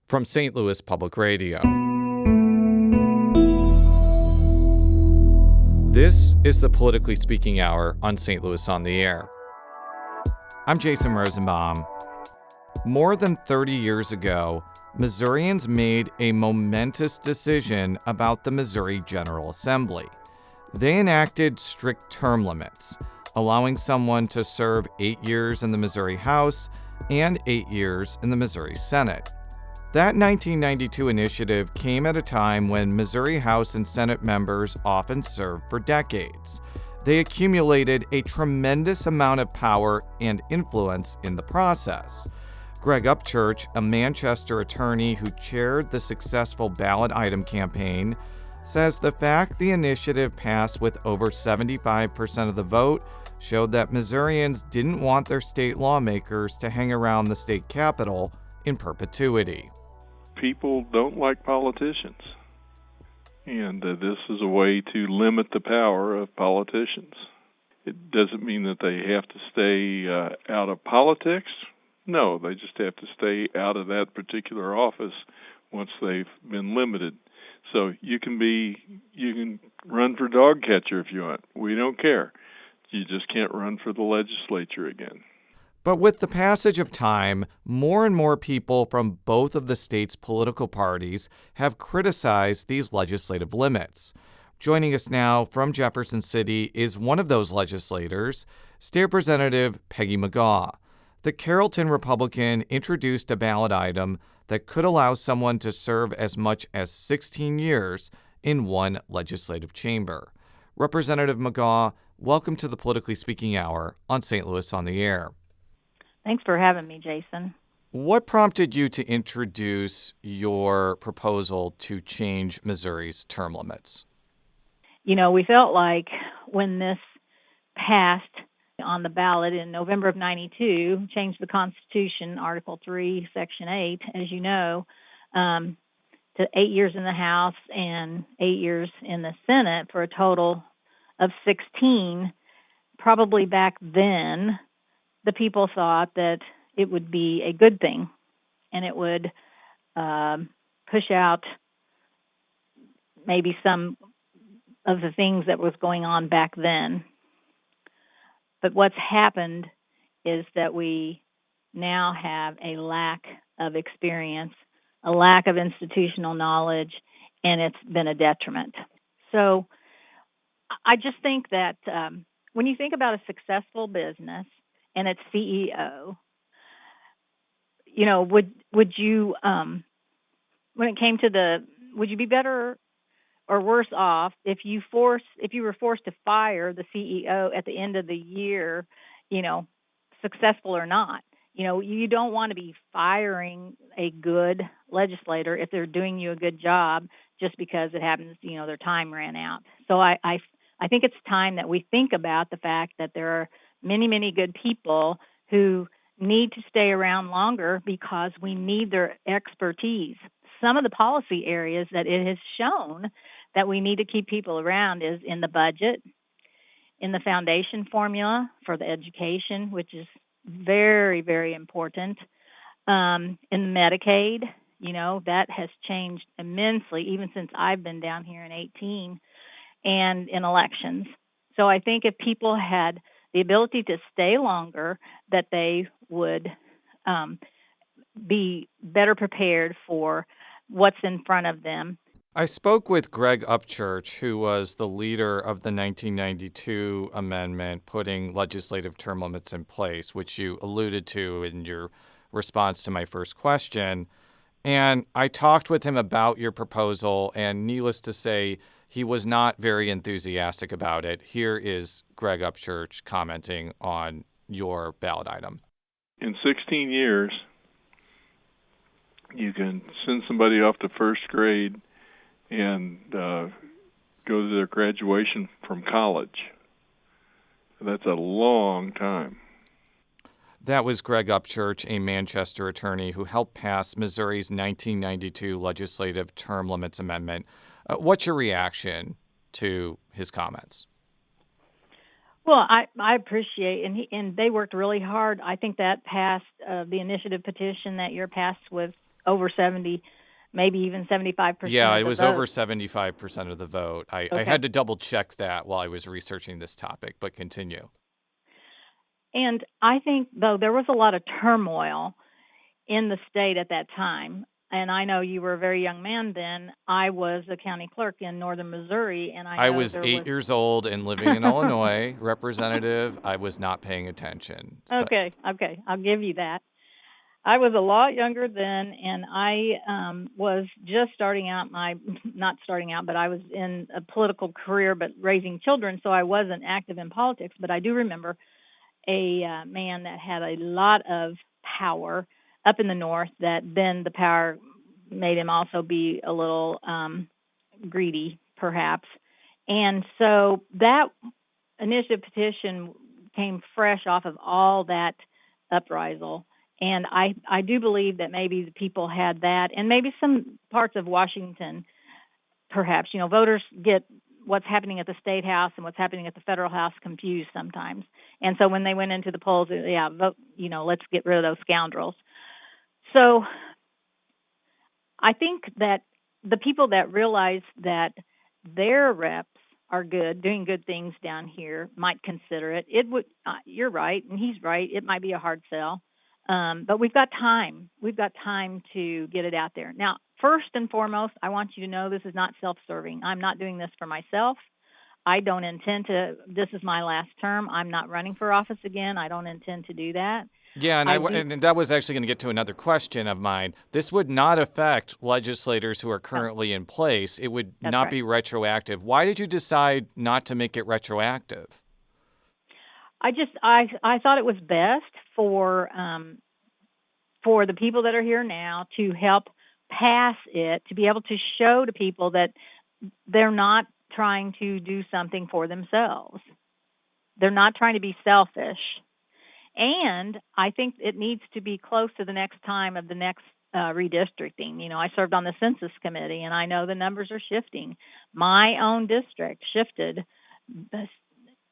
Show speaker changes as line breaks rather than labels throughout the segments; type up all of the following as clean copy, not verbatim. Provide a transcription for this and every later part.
From St. Louis Public Radio. This is the Politically Speaking Hour on St. Louis on the Air. I'm Jason Rosenbaum. More than 30 years ago, Missourians made a momentous decision about the Missouri General Assembly. They enacted strict term limits, allowing someone to serve 8 years in the Missouri House and 8 years in the Missouri Senate. That 1992 initiative came at a time when Missouri House and Senate members often served for decades. They accumulated a tremendous amount of power and influence in the process. Greg Upchurch, a Manchester attorney who chaired the successful ballot item campaign, says the fact the initiative passed with over 75% of the vote showed that Missourians didn't want their state lawmakers to hang around the state capitol in perpetuity.
People don't like politicians, and this is a way to limit the power of politicians. It doesn't mean that they have to stay out of politics. No, they just have to stay out of that particular office once they've been limited. So you can run for dog catcher if you want. We don't care. You just can't run for the legislature again.
But with the passage of time, more and more people from both of the state's political parties have criticized these legislative limits. Joining us now from Jefferson City is one of those legislators, State Representative Peggy McGaugh. The Carrollton Republican introduced a ballot item that could allow someone to serve as much as 16 years in one legislative chamber. Representative McGaugh, welcome to the Politically Speaking Hour on St. Louis on the Air.
Thanks for having me, Jason.
What prompted you to introduce your proposal to change Missouri's term limits?
You know, we felt like when this passed on the ballot in November of 92, changed the Constitution, Article 3, Section 8, as you know, to 8 years in the House and 8 years in the Senate for a total of 16. Probably back then, the people thought that it would be a good thing, and it would push out maybe some of the things that was going on back then. But what's happened is that we now have a lack of experience, a lack of institutional knowledge, and it's been a detriment. So I just think that when you think about a successful business and its CEO, you know, would you, when it came to would you be better or worse off if you were forced to fire the CEO at the end of the year, you know, successful or not? You know, you don't want to be firing a good legislator if they're doing you a good job just because it happens, you know, their time ran out. So I think it's time that we think about the fact that there are many, many good people who need to stay around longer because we need their expertise. Some of the policy areas that it has shown that we need to keep people around is in the budget, in the foundation formula for the education, which is very, very important, in Medicaid. You know, that has changed immensely even since I've been down here in 18, and in elections. So I think if people had the ability to stay longer, that they would be better prepared for what's in front of them.
I spoke with Greg Upchurch, who was the leader of the 1992 amendment putting legislative term limits in place, which you alluded to in your response to my first question. And I talked with him about your proposal, and needless to say, he was not very enthusiastic about it. Here is Greg Upchurch commenting on your ballot item.
In 16 years, you can send somebody off to first grade and go to their graduation from college. That's a long time.
That was Greg Upchurch, a Manchester attorney who helped pass Missouri's 1992 legislative term limits amendment. What's your reaction to his comments?
Well, I appreciate, and they worked really hard. I think that passed the initiative petition that you're passed with over 70, maybe even 75%
Yeah,
of
it
the
was
vote.
over 75% of the vote. I
Okay.
had to double check that while I was researching this topic, but continue.
And I think, though, there was a lot of turmoil in the state at that time. And I know you were a very young man then. I was a county clerk in northern Missouri, and I
I
know
was
there
8
was...
years old and living in Illinois, representative. I was not paying attention.
Okay, I'll give you that. I was a lot younger then, and I was just starting out not starting out, but I was in a political career, but raising children, so I wasn't active in politics. But I do remember a man that had a lot of power up in the north, that then the power made him also be a little greedy, perhaps. And so that initiative petition came fresh off of all that uprisal. And I do believe that maybe the people had that, and maybe some parts of Washington, perhaps. Voters get what's happening at the state house and what's happening at the federal house confused sometimes. And so when they went into the polls, vote, let's get rid of those scoundrels. So I think that the people that realize that their reps are good, doing good things down here, might consider it. It would. You're right, and he's right. It might be a hard sell, but we've got time. We've got time to get it out there. Now, first and foremost, I want you to know this is not self-serving. I'm not doing this for myself. I don't intend to. This is my last term. I'm not running for office again. I don't intend to do that.
Yeah, and that was actually going to get to another question of mine. This would not affect legislators who are currently in place. It would
That's
not
right.
be retroactive. Why did you decide not to make it retroactive?
I thought it was best for the people that are here now to help pass it, to be able to show to people that they're not trying to do something for themselves. They're not trying to be selfish. And I think it needs to be close to the next time of the next redistricting. I served on the census committee, and I know the numbers are shifting. My own district shifted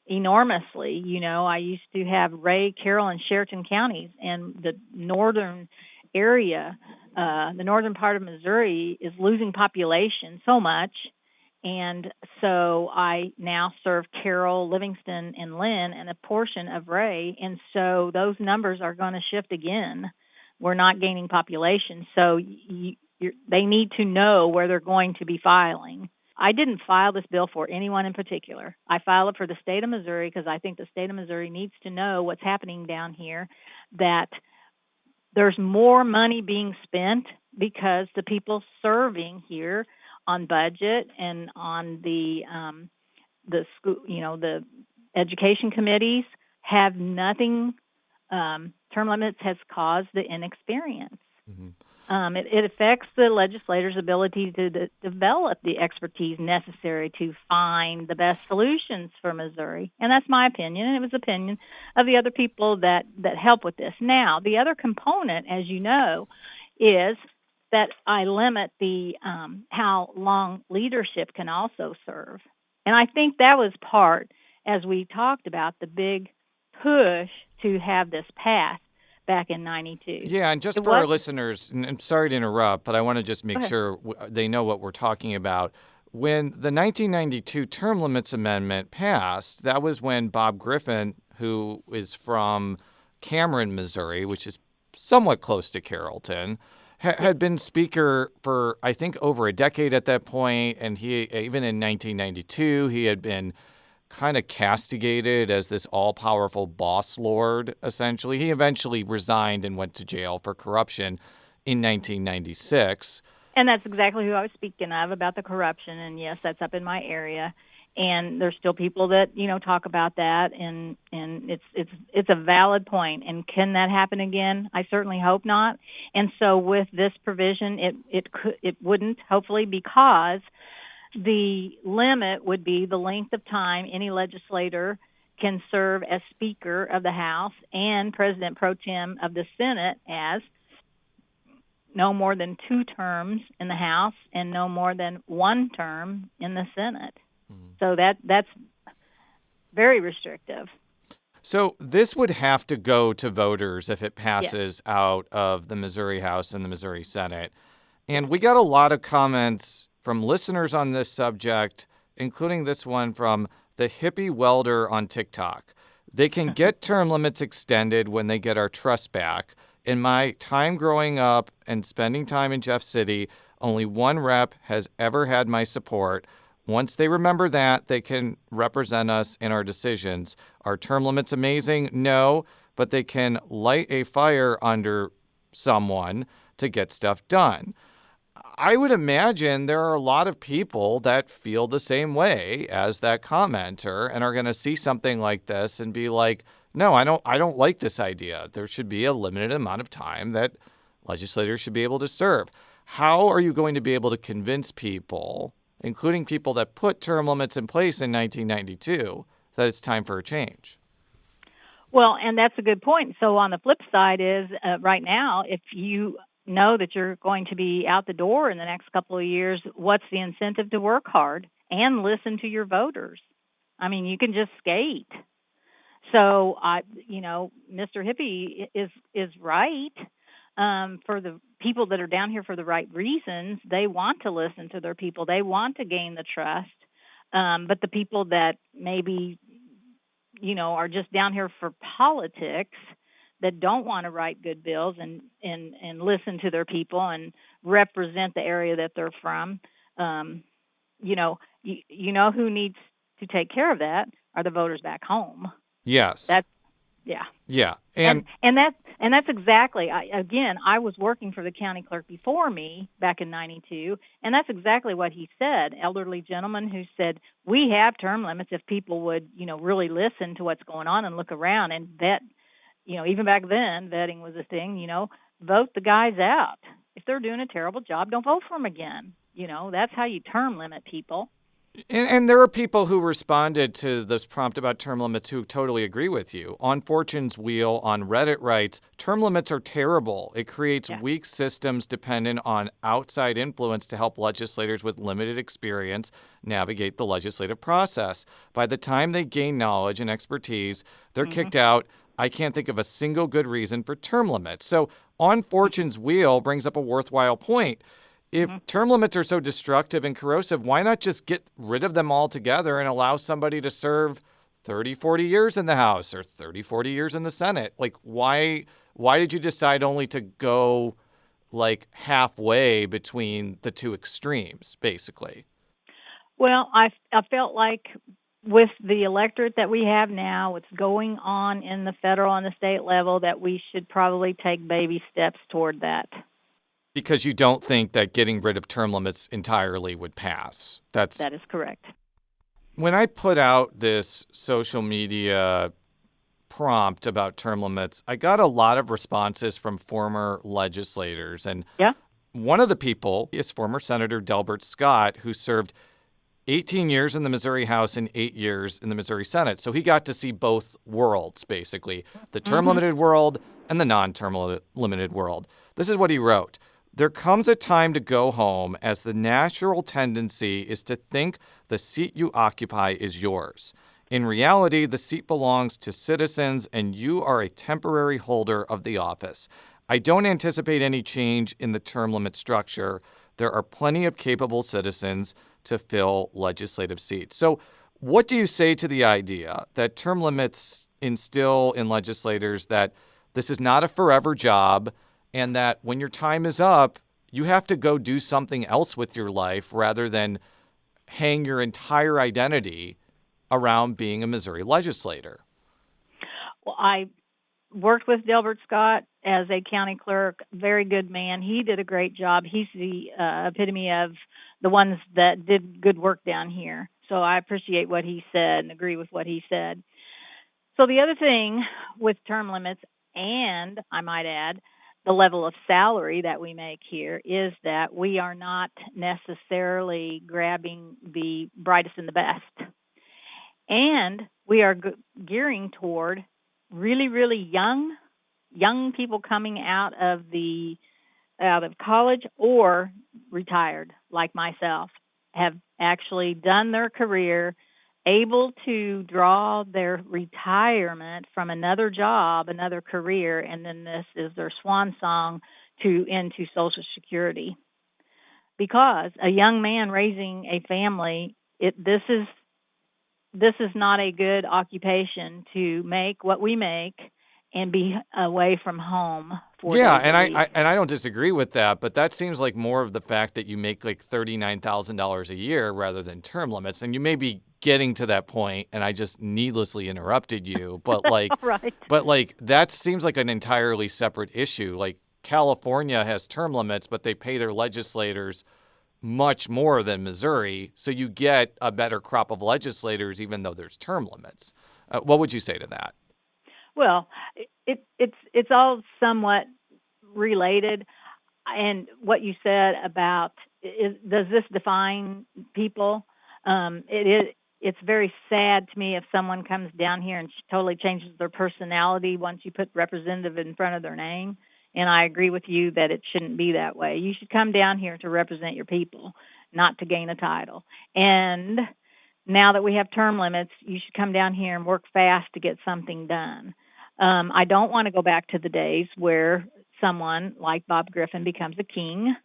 enormously. I used to have Ray, Carroll, and Sheraton counties, and the northern area, the northern part of Missouri, is losing population so much. And so I now serve Carroll, Livingston, and Lynn, and a portion of Ray. And so those numbers are going to shift again. We're not gaining population. So they need to know where they're going to be filing. I didn't file this bill for anyone in particular. I filed it for the state of Missouri because I think the state of Missouri needs to know what's happening down here, that there's more money being spent because the people serving here on budget and on the school, the education committees have nothing. Term limits has caused the inexperience.
Mm-hmm.
It affects the legislators' ability to develop the expertise necessary to find the best solutions for Missouri. And that's my opinion, and it was the opinion of the other people that help with this. Now, the other component, as you know, is that I limit the how long leadership can also serve. And I think that was part, as we talked about, the big push to have this passed back in 92.
Yeah, and just for our listeners, and I'm sorry to interrupt, but I want to just make sure they know what we're talking about. When the 1992 Term Limits Amendment passed, that was when Bob Griffin, who is from Cameron, Missouri, which is somewhat close to Carrollton, had been speaker for, I think, over a decade at that point, and he, even in 1992, he had been kind of castigated as this all-powerful boss lord, essentially. He eventually resigned and went to jail for corruption in 1996.
And that's exactly who I was speaking of, about the corruption, and yes, that's up in my area. And there's still people that, talk about that, and it's a valid point. And can that happen again? I certainly hope not. And so with this provision, it wouldn't, hopefully, because the limit would be the length of time any legislator can serve as Speaker of the House and President Pro Tem of the Senate, as no more than 2 terms in the House and no more than 1 term in the Senate. Mm-hmm. So that's very restrictive.
So this would have to go to voters if it
Yes.
passes out of the Missouri House and the Missouri Senate. And we got a lot of comments from listeners on this subject, including this one from the hippie welder on TikTok. They can get term limits extended when they get our trust back. In my time growing up and spending time in Jeff City, only one rep has ever had my support. Once they remember that, they can represent us in our decisions. Are term limits amazing? No, but they can light a fire under someone to get stuff done. I would imagine there are a lot of people that feel the same way as that commenter and are going to see something like this and be like, "No, I don't like this idea. There should be a limited amount of time that legislators should be able to serve." How are you going to be able to convince people, including people that put term limits in place in 1992, that it's time for a change?
Well, and that's a good point. So on the flip side is right now, if you know that you're going to be out the door in the next couple of years, what's the incentive to work hard and listen to your voters? I mean, you can just skate. So Mr. Hippie is right. For the people that are down here for the right reasons, they want to listen to their people. They want to gain the trust. But the people that maybe are just down here for politics, that don't want to write good bills and listen to their people and represent the area that they're from. Who needs to take care of that are the voters back home.
Yes.
That's yeah.
Yeah.
And that's exactly. I was working for the county clerk before me back in '92, and that's exactly what he said. Elderly gentleman who said we have term limits if people would really listen to what's going on and look around and vet. Even back then, vetting was a thing. Vote the guys out. If they're doing a terrible job, don't vote for them again. That's how you term limit people.
And there are people who responded to this prompt about term limits who totally agree with you. On Fortune's Wheel on Reddit writes, term limits are terrible. It creates weak systems dependent on outside influence to help legislators with limited experience navigate the legislative process. By the time they gain knowledge and expertise, they're kicked out. I can't think of a single good reason for term limits. So On Fortune's Wheel brings up a worthwhile point. If term limits are so destructive and corrosive, why not just get rid of them altogether and allow somebody to serve 30, 40 years in the House or 30, 40 years in the Senate? Like, why did you decide only to go like halfway between the two extremes, basically?
Well, I felt like with the electorate that we have now, what's going on in the federal and the state level, that we should probably take baby steps toward that.
Because you don't think that getting rid of term limits entirely would pass.
That is correct.
When I put out this social media prompt about term limits, I got a lot of responses from former legislators. And one of the people is former Senator Delbert Scott, who served 18 years in the Missouri House and 8 years in the Missouri Senate. So he got to see both worlds, basically, the term-limited world and the non-term limited world. This is what he wrote. There comes a time to go home, as the natural tendency is to think the seat you occupy is yours. In reality, the seat belongs to citizens, and you are a temporary holder of the office. I don't anticipate any change in the term limit structure. There are plenty of capable citizens to fill legislative seats. So what do you say to the idea that term limits instill in legislators that this is not a forever job, and that when your time is up, you have to go do something else with your life rather than hang your entire identity around being a Missouri legislator?
Well, I worked with Delbert Scott as a county clerk. Very good man. He did a great job. He's the epitome of the ones that did good work down here. So I appreciate what he said and agree with what he said. So the other thing with term limits, and I might add, the level of salary that we make here, is that we are not necessarily grabbing the brightest and the best. And we are gearing toward really, really young people coming out of college or retired, like myself, have actually done their career, able to draw their retirement from another job, another career, and then this is their swan song into Social Security. Because a young man raising a family, this is not a good occupation to make what we make and be away from home 4 days
and
a week.
I don't disagree with that, but that seems like more of the fact that you make like $39,000 a year rather than term limits, and you may be getting to that point, and I just needlessly interrupted you, but
right.
That seems like an entirely separate issue. Like California has term limits, but they pay their legislators much more than Missouri, so you get a better crop of legislators even though there's term limits. What would you say to that?
Well, it's all somewhat related. And what you said about does this define people? It's very sad to me if someone comes down here and totally changes their personality once you put representative in front of their name. And I agree with you that it shouldn't be that way. You should come down here to represent your people, not to gain a title. And now that we have term limits, you should come down here and work fast to get something done. I don't want to go back to the days where someone like Bob Griffin becomes a king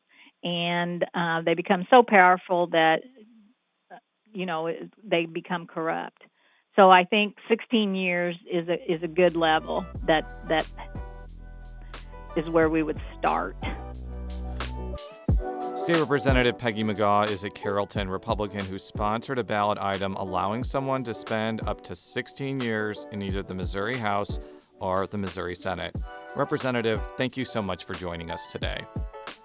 and they become so powerful that, they become corrupt. So I think 16 years is a good level that is where we would start.
State Representative Peggy McGaugh is a Carrollton Republican who sponsored a ballot item allowing someone to spend up to 16 years in either the Missouri House or the Missouri Senate. Representative, thank you so much for joining us today.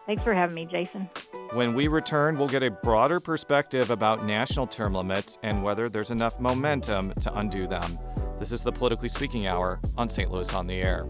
Thanks for having me, Jason.
When we return, we'll get a broader perspective about national term limits and whether there's enough momentum to undo them. This is the Politically Speaking Hour on St. Louis on the Air.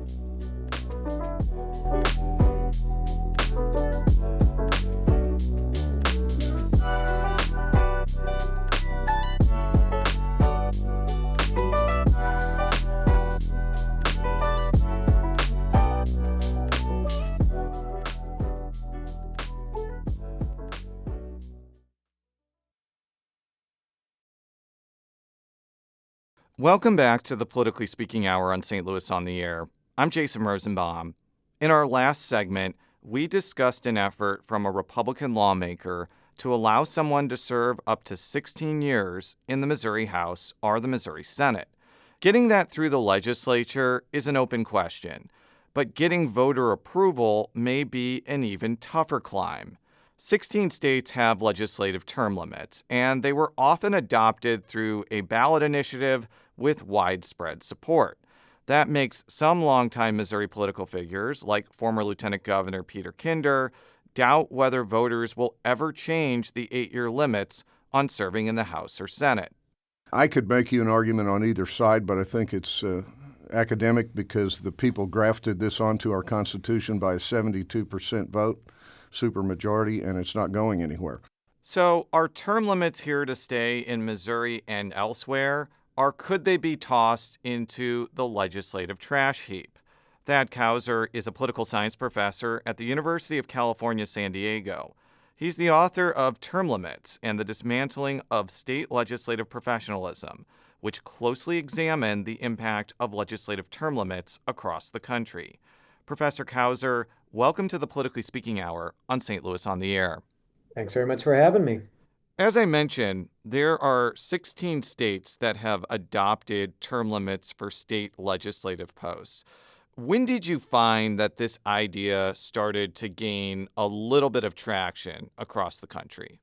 Welcome back to the Politically Speaking Hour on St. Louis on the Air. I'm Jason Rosenbaum. In our last segment, we discussed an effort from a Republican lawmaker to allow someone to serve up to 16 years in the Missouri House or the Missouri Senate. Getting that through the legislature is an open question, but getting voter approval may be an even tougher climb. 16 states have legislative term limits, and they were often adopted through a ballot initiative with widespread support. That makes some longtime Missouri political figures, like former Lieutenant Governor Peter Kinder, doubt whether voters will ever change the 8-year limits on serving in the House or Senate.
I could make you an argument on either side, but I think it's academic because the people grafted this onto our Constitution by a 72% vote, supermajority, and it's not going anywhere.
So are term limits here to stay in Missouri and elsewhere, or could they be tossed into the legislative trash heap? Thad Kousser is a political science professor at the University of California, San Diego. He's the author of Term Limits and the Dismantling of State Legislative Professionalism, which closely examine the impact of legislative term limits across the country. Professor Kousser, welcome to the Politically Speaking Hour on St. Louis on the Air.
Thanks very much for having me.
As I mentioned, there are 16 states that have adopted term limits for state legislative posts. When did you find that this idea started to gain a little bit of traction across the country?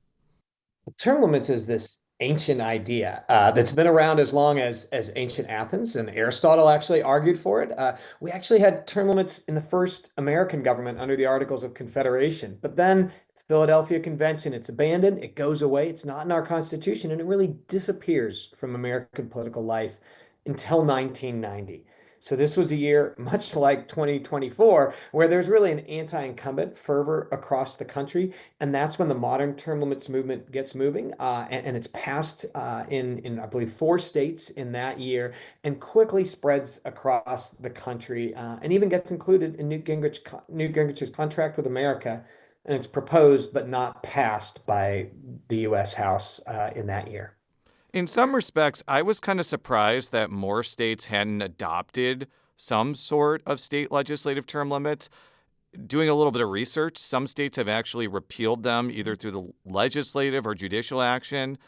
Term limits is this ancient idea that's been around as long as ancient Athens, and Aristotle actually argued for it. We actually had term limits in the first American government under the Articles of Confederation, but then the Philadelphia Convention, it's abandoned, it goes away, it's not in our Constitution, and it really disappears from American political life until 1990. So this was a year, much like 2024, where there's really an anti-incumbent fervor across the country. And that's when the modern term limits movement gets moving. And it's passed in, I believe, 4 states in that year and quickly spreads across the country and even gets included in Newt Gingrich's contract with America. And it's proposed but not passed by the U.S. House in that year.
In some respects, I was kind of surprised that more states hadn't adopted some sort of state legislative term limits. Doing a little bit of research, some states have actually repealed them either through the legislative or judicial action.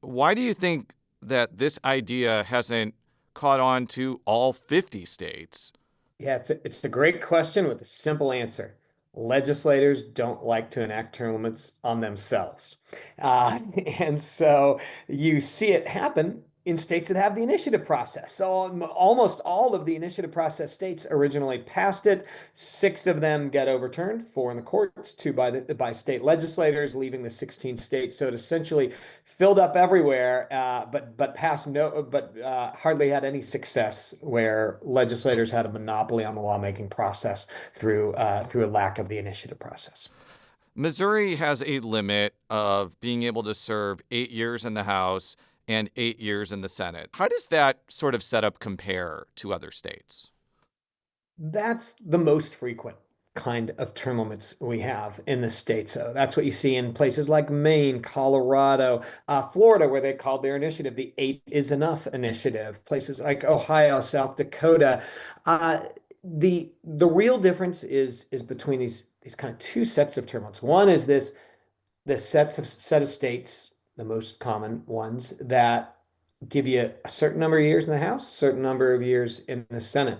Why do you think that this idea hasn't caught on to all 50 states?
Yeah, it's a great question with a simple answer. Legislators don't like to enact term limits on themselves. Uh, and so you see it happen in states that have the initiative process. So almost all of the initiative process states originally passed it. 6 of them get overturned, 4 in the courts, 2 by state legislators, leaving the 16 states. So it essentially filled up everywhere, but passed no, but hardly had any success where legislators had a monopoly on the lawmaking process through a lack of the initiative process.
Missouri has a limit of being able to serve 8 years in the House and 8 years in the Senate. How does that sort of setup compare to other states?
That's the most frequent kind of term limits we have in the state. So that's what you see in places like Maine, Colorado, Florida, where they called their initiative the 8 is enough initiative. Places like Ohio, South Dakota. Uh, the real difference is between these kind of 2 sets of term limits. One is the set of states, the most common ones that give you a certain number of years in the House, certain number of years in the Senate.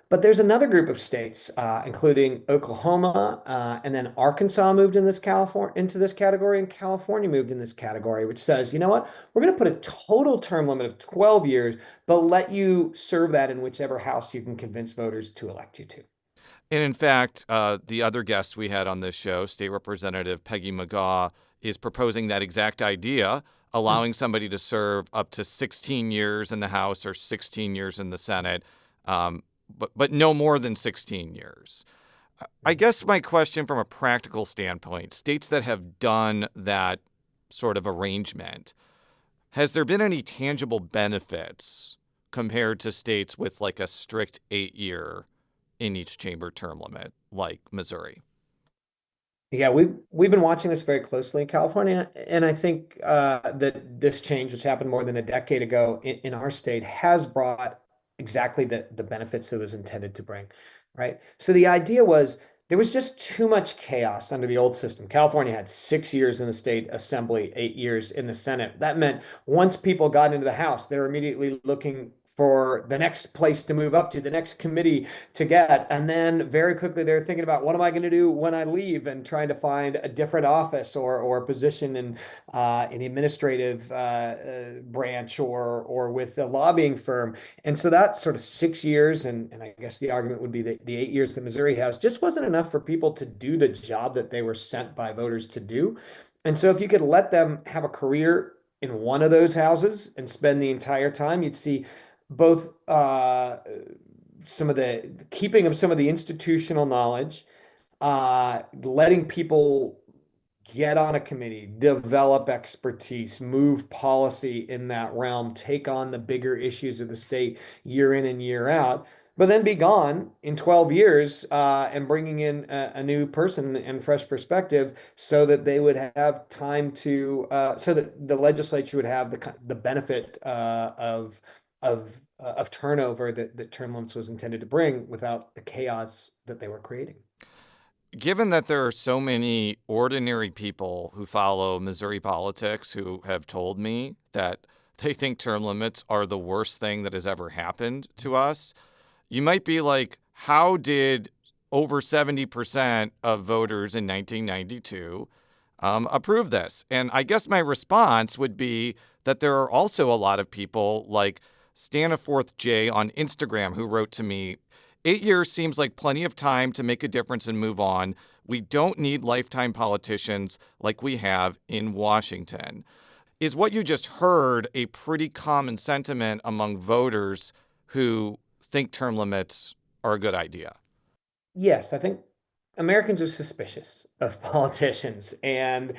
But there's another group of states, including Oklahoma, and then Arkansas moved in this California into this category, and California moved in this category, which says, you know what, we're going to put a total term limit of 12 years, but let you serve that in whichever house you can convince voters to elect you to.
And in fact, the other guest we had on this show, State Representative Peggy McGaugh, is proposing that exact idea, allowing somebody to serve up to 16 years in the House or 16 years in the Senate, but no more than 16 years. I guess my question from a practical standpoint, states that have done that sort of arrangement, has there been any tangible benefits compared to states with like a strict 8 year in each chamber term limit, like Missouri?
Yeah, we've been watching this very closely in California, and I think that this change, which happened more than a decade ago in our state, has brought exactly the benefits it was intended to bring, right? So the idea was there was just too much chaos under the old system. California had 6 years in the state assembly, 8 years in the Senate. That meant once people got into the House, they were immediately looking for the next place to move up to, the next committee to get. And then very quickly they're thinking about what am I going to do when I leave and trying to find a different office or a position in the administrative branch or with a lobbying firm. And so that sort of 6 years, and I guess the argument would be that the 8 years that Missouri has just wasn't enough for people to do the job that they were sent by voters to do. And so if you could let them have a career in one of those houses and spend the entire time, you'd see both some of the keeping of some of the institutional knowledge, letting people get on a committee, develop expertise, move policy in that realm, take on the bigger issues of the state year in and year out, but then be gone in 12 years and bringing in a new person and fresh perspective so that they would have time to, so that the legislature would have the benefit of turnover that term limits was intended to bring without the chaos that they were creating.
Given that there are so many ordinary people who follow Missouri politics who have told me that they think term limits are the worst thing that has ever happened to us, you might be like, how did over 70% of voters in 1992 approve this? And I guess my response would be that there are also a lot of people like Staniforth J on Instagram who wrote to me, 8 years seems like plenty of time to make a difference and move on. We don't need lifetime politicians like we have in Washington. Is what you just heard a pretty common sentiment among voters who think term limits are a good idea?
Yes, I think Americans are suspicious of politicians, and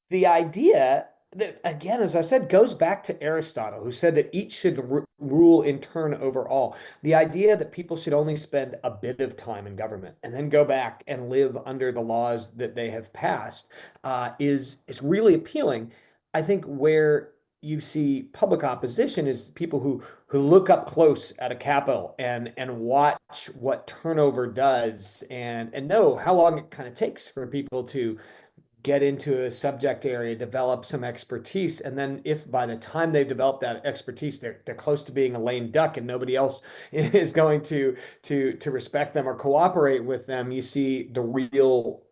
the idea that, again, as I said, goes back to Aristotle, who said that each should rule in turn over all. The idea that people should only spend a bit of time in government and then go back and live under the laws that they have passed is really appealing. I think where you see public opposition is people who look up close at a Capitol and watch what turnover does and know how long it kind of takes for people to get into a subject area, develop some expertise, and then if by the time they've developed that expertise, they're close to being a lame duck and nobody else is going to respect them or cooperate with them, you see the real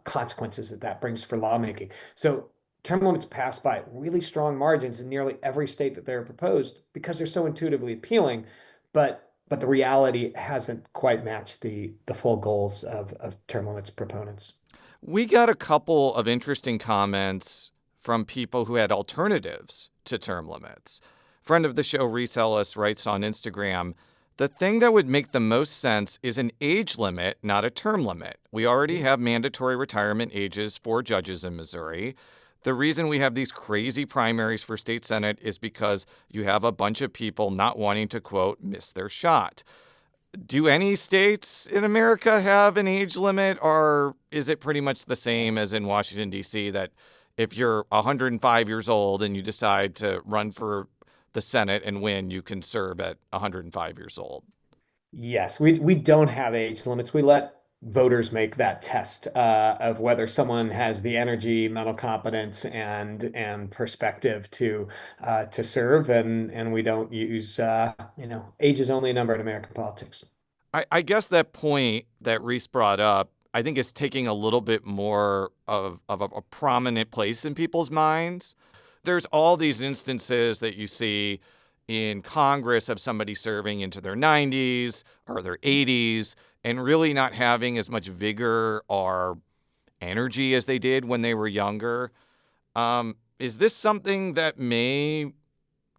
consequences that that brings for lawmaking. So term limits passed by really strong margins in nearly every state that they're proposed because they're so intuitively appealing, but the reality hasn't quite matched the full goals of term limits proponents.
We got a couple of interesting comments from people who had alternatives to term limits. Friend of the show, Reese Ellis, writes on Instagram, the thing that would make the most sense is an age limit, not a term limit. We already have mandatory retirement ages for judges in Missouri. The reason we have these crazy primaries for state senate is because you have a bunch of people not wanting to, quote, miss their shot. Do any states in America have an age limit, or is it pretty much the same as in Washington, D.C., that if you're 105 years old and you decide to run for the Senate and win, you can serve at 105 years old?
Yes, we don't have age limits. We let voters make that test of whether someone has the energy, mental competence, and perspective to serve, and we don't use age is only a number in American politics.
I guess that point that Reese brought up, I think is taking a little bit more of a prominent place in people's minds. There's all these instances that you see in Congress of somebody serving into their 90s or their 80s and really not having as much vigor or energy as they did when they were younger. Is this something that may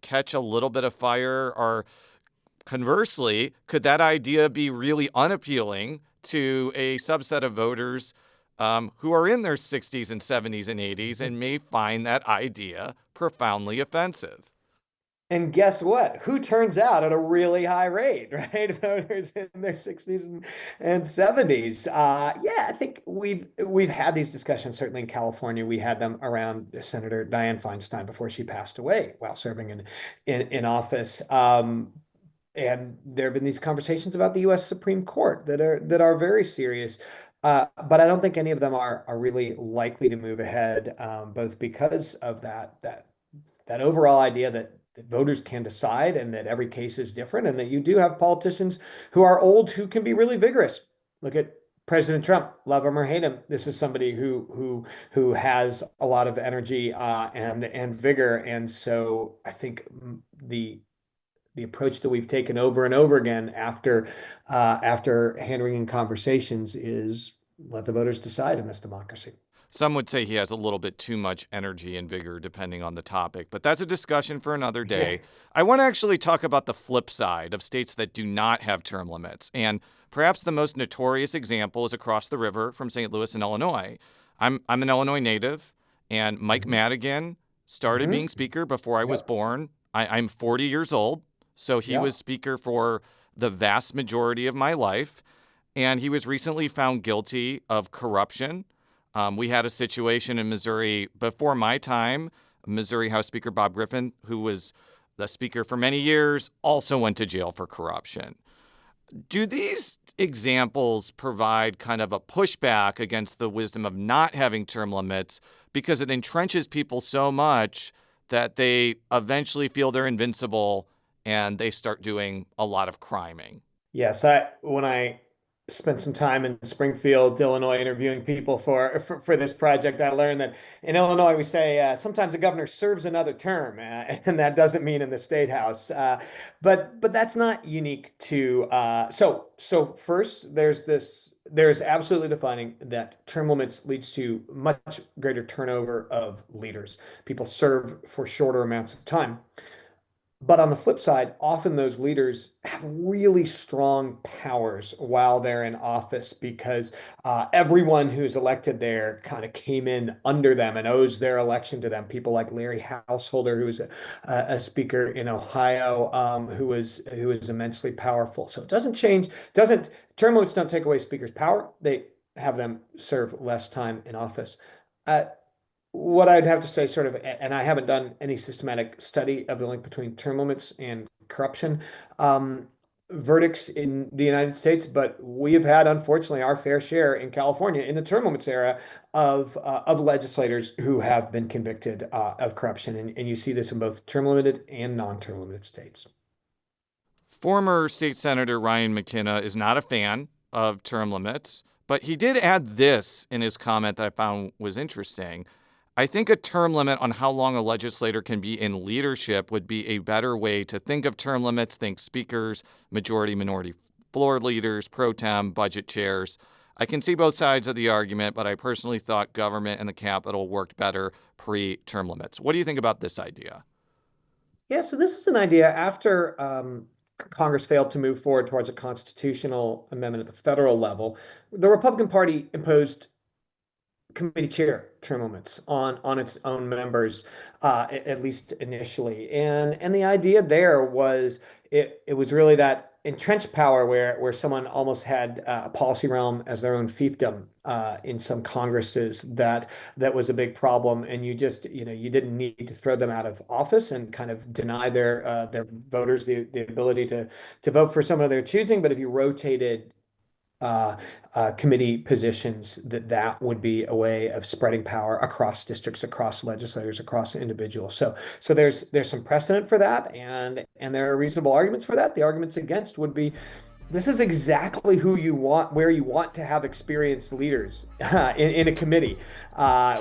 catch a little bit of fire? Or conversely, could that idea be really unappealing to a subset of voters who are in their 60s and 70s and 80s and may find that idea profoundly offensive?
And guess what? Who turns out at a really high rate, right? Voters in their 60s and 70s. Yeah, I think we've had these discussions. Certainly in California, we had them around Senator Dianne Feinstein before she passed away while serving in office. And there have been these conversations about the U.S. Supreme Court that are very serious. But I don't think any of them are really likely to move ahead, both because of that overall idea that voters can decide and that every case is different, and that you do have politicians who are old who can be really vigorous. Look at President Trump, love him or hate him. This is somebody who has a lot of energy and vigor, and so I think the approach that we've taken over and over again after hand-wringing conversations is let the voters decide in this democracy.
Some would say he has a little bit too much energy and vigor depending on the topic, but that's a discussion for another
Yeah.
day. I want to actually talk about the flip side of states that do not have term limits. And perhaps the most notorious example is across the river from St. Louis in Illinois. I'm an Illinois native, and Mike
Mhm.
Madigan started being
Mhm.
speaker before I was
Yep.
born. I'm 40 years old, so he
Yeah.
was speaker for the vast majority of my life. And he was recently found guilty of corruption. We had a situation in Missouri before my time. Missouri House Speaker Bob Griffin, who was the speaker for many years, also went to jail for corruption. Do these examples provide kind of a pushback against the wisdom of not having term limits because it entrenches people so much that they eventually feel they're invincible and they start doing a lot of criming?
Yes, when I spent some time in Springfield, Illinois, interviewing people for this project, I learned that in Illinois we say sometimes a governor serves another term, and that doesn't mean in the state house. But that's not unique to. So first, There's absolutely defining that term limits leads to much greater turnover of leaders. People serve for shorter amounts of time. But on the flip side, often those leaders have really strong powers while they're in office because everyone who's elected there kind of came in under them and owes their election to them. People like Larry Householder, who was a speaker in Ohio, who was immensely powerful. So it doesn't change. Doesn't Term limits don't take away speakers' power. They have them serve less time in office. Uh, what I'd have to say, sort of, and I haven't done any systematic study of the link between term limits and corruption verdicts in the United States, but we have had, unfortunately, our fair share in California in the term limits era of legislators who have been convicted of corruption, and you see this in both term limited and non-term limited states.
Former State Senator Ryan McKenna is not a fan of term limits, but he did add this in his comment that I found was interesting. I think a term limit on how long a legislator can be in leadership would be a better way to think of term limits. Think speakers, majority, minority floor leaders, pro tem, budget chairs. I can see both sides of the argument, but I personally thought government and the Capitol worked better pre-term limits. What do you think about this idea?
Yeah, so this is an idea after Congress failed to move forward towards a constitutional amendment at the federal level. The Republican Party imposed committee chair term limits on its own members, at least initially. And the idea there was it was really that entrenched power where someone almost had a policy realm as their own fiefdom in some Congresses that was a big problem. And you just, you didn't need to throw them out of office and kind of deny their voters the ability to vote for someone of their choosing. But if you rotated committee positions, that would be a way of spreading power across districts, across legislators, across individuals. So there's some precedent for that, and there are reasonable arguments for that. The arguments against would be, this is exactly who you want, where you want to have experienced leaders in a committee,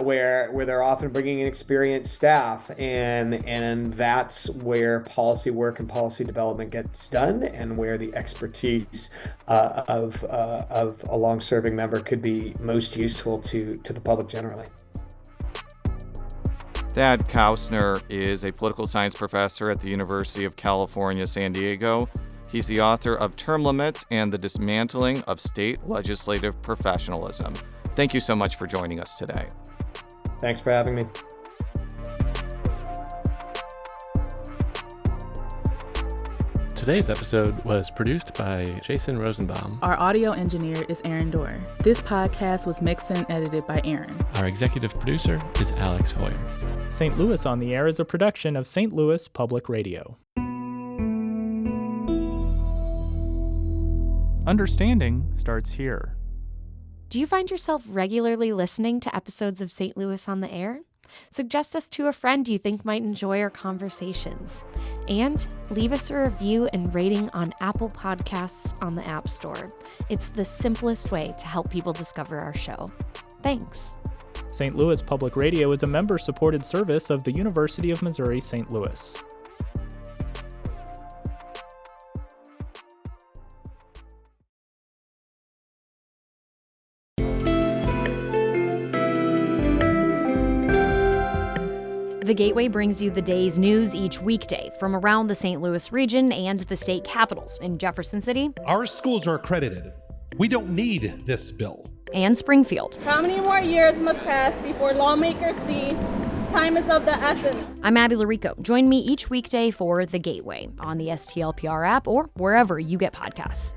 where they're often bringing in experienced staff, and that's where policy work and policy development gets done, and where the expertise of a long-serving member could be most useful to the public generally.
Thad Kousser is a political science professor at the University of California, San Diego. He's the author of Term Limits and the Dismantling of State Legislative Professionalism. Thank you so much for joining us today.
Thanks for having me.
Today's episode was produced by Jason Rosenbaum.
Our audio engineer is Aaron Dorr. This podcast was mixed and edited by Aaron.
Our executive producer is Alex Hoyer.
St. Louis on the Air is a production of St. Louis Public Radio. Understanding starts here.
Do you find yourself regularly listening to episodes of St. Louis on the Air? Suggest us to a friend you think might enjoy our conversations. And leave us a review and rating on Apple Podcasts on the App Store. It's the simplest way to help people discover our show. Thanks.
St. Louis Public Radio is a member-supported service of the University of Missouri St. Louis.
The Gateway brings you the day's news each weekday from around the St. Louis region and the state capitals in Jefferson City.
Our schools are accredited. We don't need this bill.
And Springfield.
How many more years must pass before lawmakers see time is of the essence?
I'm Abby Larico. Join me each weekday for The Gateway on the STLPR app or wherever you get podcasts.